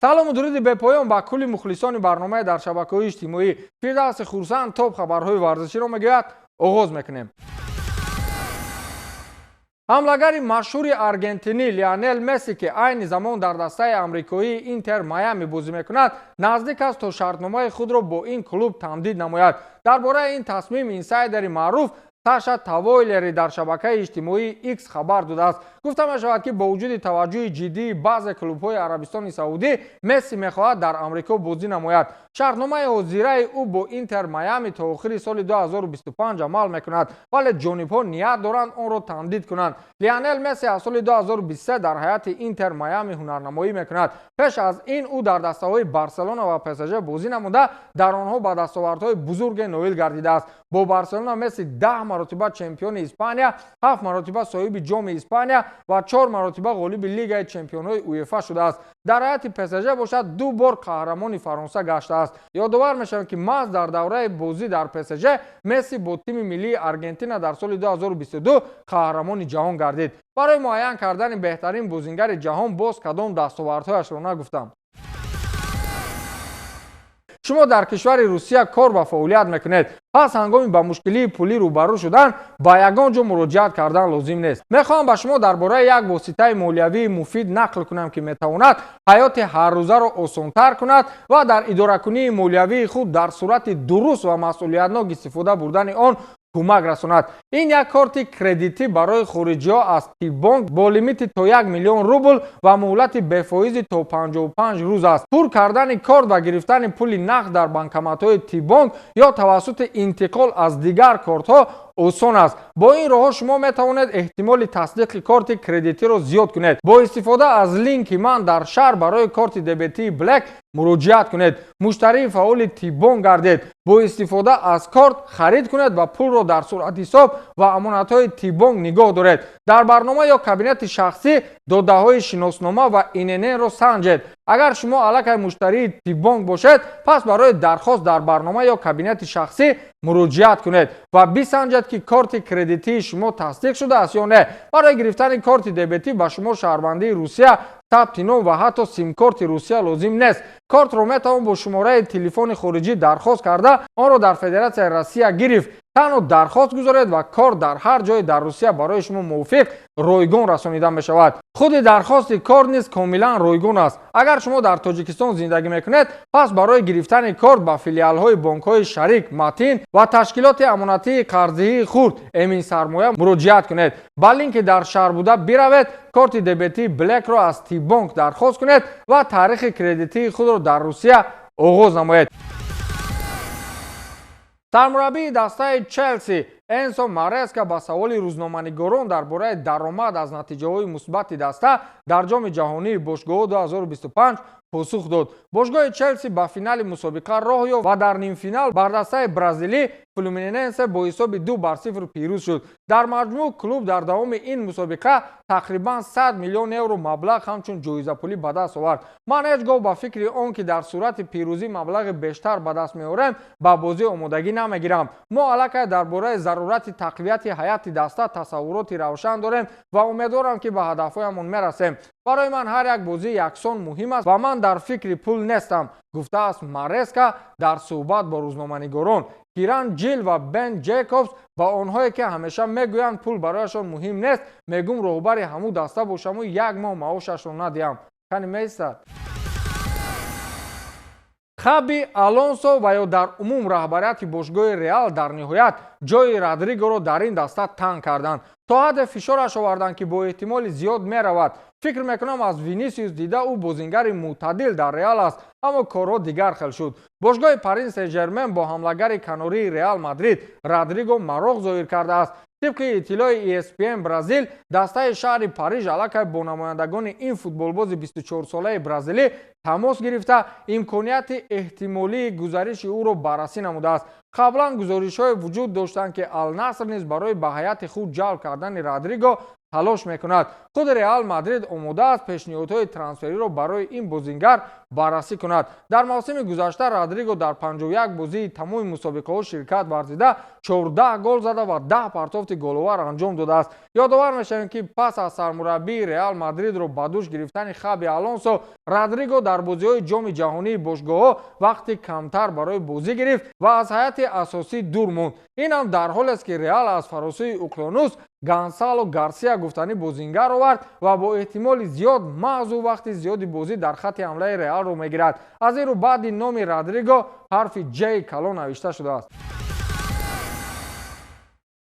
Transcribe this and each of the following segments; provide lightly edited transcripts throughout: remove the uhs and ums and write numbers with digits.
салому дуруди бепоён ба кулли мухлисони барномаи дар шабакаҳои иҷтимоӣ. Фирдавси хурсанд топ хабарҳои варзиширо мегӯяд. оғоз мекунем. ҳамлагари машҳури аргентинӣ Лионел Месси ки айни замон дар дастаи амрикоии Интер Майами бозӣ мекунад, наздик аст то шартномаи худро бо ин клуб тамдид намояд. дар бораи ин тасмим инсайдери маъруф Саша Тавойлери дар шабакаи иҷтимоии X хабар додааст. гуфта мешавад ки бо вуҷуди таваҷҷӯҳи ҷиддии баъзе клубҳои Арабистони Саудӣ, Месси мехоҳад дар Амрико бозӣ намояд. шартномаи ҳозираи ӯ бо Интер Майами то охири соли 2025 амал мекунад, вале ҷонибҳо ният доранд онро тамдид кунанд. Лионел Месси аз соли 2023 дар ҳайати Интер Майами ҳунарнамоӣ мекунад. пеш аз ин ӯ дар дастаҳои Барселона ва ПСЖ бозӣ намуда, дар онҳо ба дастовардҳои бузурге ноил гардидааст. бо Барселона Месси 10 маротиба чемпиони Испания, 7 маротиба соҳиби ҷоми Испания ва 4 маротиба ғолиби Лигаи чемпионҳои УЕФА шудааст. дар ҳайати ПСЖ бошад 2 бор қаҳрамони Фаронса гаштааст. ёдовар мешавем ки маҳз дар давраи бозӣ дар ПСЖ Месси бо тими миллии Аргентина дар соли 2022 қаҳрамони ҷаҳон гардид. барои муайян кардани беҳтарин бозингари ҷаҳон боз кадом дастовардҳояшро нагуфтам. шумо дар кишвари Русия кор ва фаъолият мекунед. пас ҳангоми ба мушкилии пулӣ рӯбарӯ шудан ба ягон ҷо муроҷиат кардан лозим нест. мехоҳам ба шумо дар бораи як воситаи молиявии муфид нақл кунам ки метавонад ҳаёти ҳаррӯзаро осонтар кунад ва дар идоракунии молиявии худ дар сурати дуруст ва масъулиятнок истифода бурдани он кӯмак расонад. ин як корти кредитӣ барои хориҷиҳо аз Тибонк бо лимити то 1 миллион рубл ва муҳлати бефоизи то 55 рӯз аст. пур кардани корт ва гирифтани пули нақд дар банкоматҳои Тибонк ё тавассути интиқол аз дигар кортҳо осон аст. бо ин роҳҳо шумо метавонед эҳтимоли тасдиқи корти кредитиро зиёд кунед. бо истифода аз линки ман дар шаҳр барои корти дебетии Black муроҷиат кунед. муштарии фаъоли Тибонк гардед. бо истифода аз корт харид кунед ва пулро дар суръатҳисоб ва амонатҳои Тибонк нигоҳ доред. дар барнома ё кабинети шахсӣ додаҳои шиноснома ва ИНН-ро санҷед. агар шумо аллакай муштарии Тибонк бошед, пас барои дархост дар барнома ё кабинети шахсӣ муроҷиат кунед ва бисанҷед ки корти кредитии шумо тасдиқ шудааст ё не. барои гирифтани корти дебетӣ ба шумо шаҳрвандии Русия, сабти ном ва ҳатто симкорти Русия лозим нест. кортро метавон бо шумораи телефони хориҷӣ дархост карда, онро дар Федератсияи Россия гирифт. танҳо дархост гузоред ва корт дар ҳар ҷое дар Русия барои шумо мувофиқ ройгон расонида мешавад. худи дархости корт низ комилан ройгон аст. агар шумо дар Тоҷикистон зиндагӣ мекунед, пас барои гирифтани корт ба филиалҳои бонкҳои Шарик, Матин ва ташкилоти амонатии қарздиҳии хурд Эмин Сармоя муроҷиат кунед. ба линки дар шаҳр буда биравед, корти дебетии Blackро аз Тибонк дархост кунед ва таърихи кредитии худро дар Русия оғоз намоед. сармураббии дастаи Челси Энсо Мареска ба саволи рӯзноманигорон дар бораи даромад аз натиҷаҳои мусбати даста дар ҷоми ҷаҳонии бошгоҳҳо 2025 посух дод. бошгоҳи Челси ба финали мусобиқа роҳ ёфт ва дар нимфинал бар дастаи бразилӣ Флуминенсе бо ҳисоби 2-0 пирӯз шуд. дар маҷмӯъ клуб дар давоми ин мусобиқа тақрибан 100 миллион евро маблағ ҳамчун ҷоизапулӣ ба даст овард. ман ҳеҷ гоҳ ба фикри он ки дар сурати пирӯзӣ маблағи бештар ба даст меорем ба бозӣ омодагӣ намегирам. мо аллакай дар бораи зарурати тақвияти ҳайати даста тасаввуроти равшан дорем ва умедворам ки ба ҳадафҳоямон мерасем. барои ман ҳар як бозӣ яксон муҳим аст ва ман дар фикри пул нестам, гуфтааст Мареска дар суҳбат бо рӯзноманигорон. Киран Ҷил ва Бен Ҷейкобс ба онҳое ки ҳамеша мегӯянд пул барояшон муҳим нест, мегӯм роҳбари ҳамун даста бошаму 1 моҳ маошашро надиҳам. кани меистад. Хаби Алонсо ва ё дар умум раҳбарияти бошгоҳи Реал дар ниҳоят ҷои Родригоро дар ин даста танг карданд. то ҳадде фишораш оварданд ки бо эҳтимоли зиёд меравад. фикр мекунам аз Винисиус дида ӯ бозингари мӯътадил дар Реал аст, аммо корҳо дигар хел шуд. бошгоҳи Парис Сен-Жермен бо ҳамлагари канории Реал Мадрид Родриго мароғ зоҳир кардааст. طبق اطلاع ESPN برزیل دسته شهر پاریژ علاقه با نمایندگان این فوتبالباز 24 ساله برزیلی تماس گرفته امکانیت احتمالی گزارش او را بررسی نموده است. قبلا گزارش‌های وجود داشتند که النصر نیز برای به هیئت خود جلب کردن رودریگو تلاش میکند. خود رئال مادرید آماده است پیشنهادهای ترانسفری را برای این بازیگر بررسی کند. در موسم گذشته رودریگو در 51 بازی تمام مسابقه‌ها شرکت ورزیده 14 گل زده و 10 پرتافت گل‌آور انجام داده است. یادآور می‌شویم که پس از سرمربی رئال مادرید را به دوش گرفتن خابی آلونسو Родриго дар бозиҳои ҷоми ҷаҳонии бошгоҳҳо вақти камтар барои бозӣ гирифт ва аз ҳайати асосӣ дур монд. Ин ҳам дар ҳоле аст ки Реал аз фаросӯи уқёнус Гонсало Гарсия гуфтанӣ бозингар овард ва бо эҳтимоли зиёд маҳз ӯ вақти зиёди бозӣ дар хатти ҳамлаи Реалро мегирад. Аз ин рӯ баъди номи Родриго ҳарфи J калон навишта шудааст.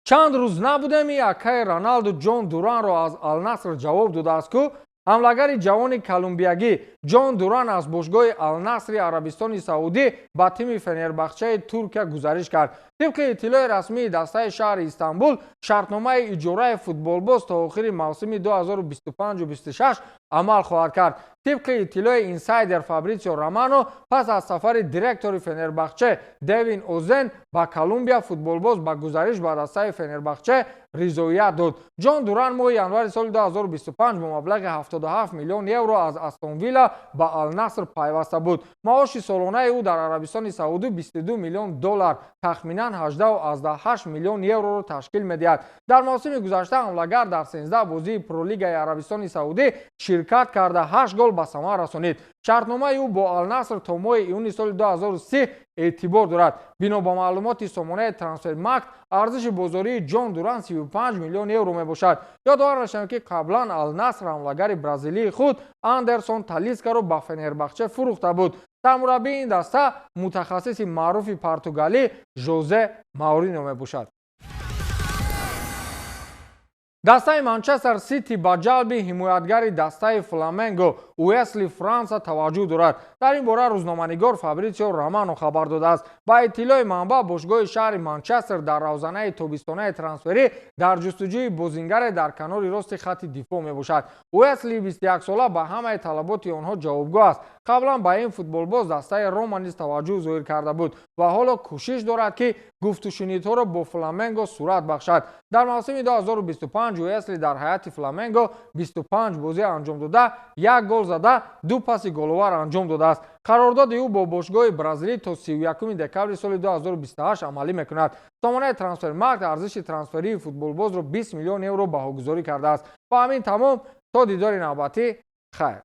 чанд рӯз набудем ин акаи Роналду Ҷон Дуранро аз Ал-Наср ҷавоб додааст ку ҳамлагари ҷавони колумбиягӣ Ҷон Дуран аз бошгоҳи Ал-Насри Арабистони Саудӣ ба тими Фенербахчаи Туркия гузариш кард. Тибқи иттилои расмии дастаи шаҳри Истанбул, шартномаи иҷораи футболбоз то охири мавсими 2025-26 амал хоҳад кард. Тибқи иттилои инсайдер Фабрицио Романо пас аз сафари директори Фенербахче Девин Озен ба Колумбия футболбоз ба гузариш ба дастаи Фенербахче ризоият дод. Ҷон Дуран моҳи январи соли 2025 бо маблағи 77 миллион евро аз Астон Вилла ба Ал-Наср пайваста буд. маоши солонаи ӯ дар Арабистони Саудӣ 22 миллион доллар, тахминан 18 миллион евроро ташкил медиҳад. дар мавсими гузашта ҳамлагар дар 13 бозии Пролигаи Арабистони Саудӣ ширкат карда 8 гол ба самар расонид. шартномаи ӯ бо Ал-Наср то моҳи июни соли 2030 эътибор дорад. бино ба маълумоти сомонаи Трансфермаркт арзиши бозории Ҷон Дуран 35 миллион евро мебошад. ёдовар мешавем ки қаблан Ал-Наср ҳамлагари бразилии худ Андерсон Талискаро ба Фенербахче фурӯхта буд. сармураббии ин даста мутахассиси маъруфи португалӣ Жозе Маурино мебошад. дастаи Манчестер Сити ба ҷалби ҳимоятгари дастаи Фламенго Уэсли Франса таваҷҷӯҳ дорад. дар ин бора рӯзноманигор Фабрицио Романо хабар додааст. ба иттилои манбаъ бошгоҳи шаҳри Манчестер дар равзанаи тобистонаи трансферӣ дар ҷустуҷӯи бозингаре дар канори рости хатти дифоъ мебошад. Уэсли 21-сола ба ҳамаи талаботи онҳо ҷавобгоҳ аст. қаблан ба ин футболбоз дастаи Рома низ таваҷҷӯҳ зоҳир карда буд ва ҳоло кӯшиш дорад ки гуфтушунидҳоро бо Фламенго сурат бахшад. дар мавсими 2025 Уэсли дар ҳайати Фламенго 25 бозӣ анҷом дода, 1 гол зада, 2 паси головар анҷом додааст. қарордоди ӯ бо бошгоҳи бразилӣ то 31 декабри соли 2028 амалӣ мекунад. сомонаи Трансфермаркт арзиши трансферии футболбозро 20 миллион евро баҳогузорӣ кардааст. ба ҳамин тамом то дидори навбатӣ хайр.